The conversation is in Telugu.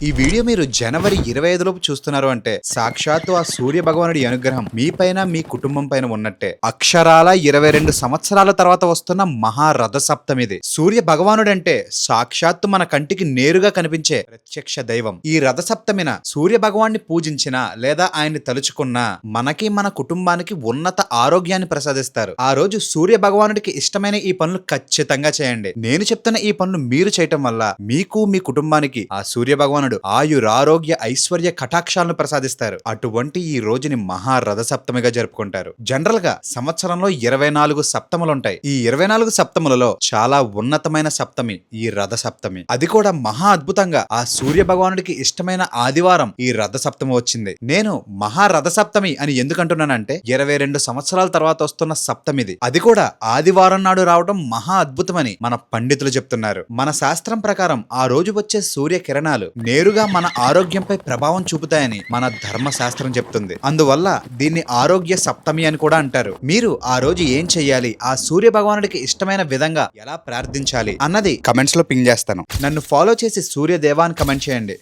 ఈ వీడియో మీరు జనవరి 25 లోపు చూస్తున్నారు అంటే సాక్షాత్తు ఆ సూర్య భగవానుడి అనుగ్రహం మీపైన మీ కుటుంబం పైన ఉన్నట్టే. అక్షరాల 22 సంవత్సరాల తర్వాత వస్తున్న మహారథ సప్తమిది. సూర్య భగవానుడు అంటే సాక్షాత్తు మన కంటికి నేరుగా కనిపించే ప్రత్యక్ష దైవం. ఈ రథ సప్తమిన సూర్య భగవాన్ని పూజించినా లేదా ఆయన్ని తలుచుకున్నా మనకి మన కుటుంబానికి ఉన్నత ఆరోగ్యాన్ని ప్రసాదిస్తారు. ఆ రోజు సూర్య భగవానుడికి ఇష్టమైన ఈ పనులు ఖచ్చితంగా చేయండి. నేను చెప్తున్న ఈ పనులు మీరు చేయటం వల్ల మీకు మీ కుటుంబానికి ఆ సూర్య భగవానుడు ఆయురారోగ్య ఐశ్వర్య కటాక్షాలను ప్రసాదిస్తారు. అటువంటి ఈ రోజుని మహారథ సప్తమిగా జరుపుకుంటారు. జనరల్ గా సంవత్సరంలో 24 సప్తములుంటాయి. ఈ 24 సప్తములలో చాలా ఉన్నతమైన సప్తమి ఈ రథ సప్తమి. అది కూడా మహా అద్భుతంగా ఆ సూర్య భగవానుడికి ఇష్టమైన ఆదివారం ఈ రథ సప్తమి వచ్చింది. నేను మహారథ సప్తమి అని ఎందుకంటున్నానంటే 22 సంవత్సరాల తర్వాత వస్తున్న సప్తమిది. అది కూడా ఆదివారం నాడు రావడం మహా అద్భుతమని మన పండితులు చెప్తున్నారు. మన శాస్త్రం ప్రకారం ఆ రోజు వచ్చే సూర్య కిరణాలు నేరుగా మన ఆరోగ్యంపై ప్రభావం చూపుతాయని మన ధర్మశాస్త్రం చెప్తుంది. అందువల్ల దీన్ని ఆరోగ్య సప్తమి అని కూడా అంటారు. మీరు ఆ రోజు ఏం చెయ్యాలి, ఆ సూర్య భగవానుడికి ఇష్టమైన విధంగా ఎలా ప్రార్థించాలి అన్నది కమెంట్స్ లో పింగ్ చేస్తాను. నన్ను ఫాలో చేసి సూర్యదేవా అని కమెంట్ చేయండి.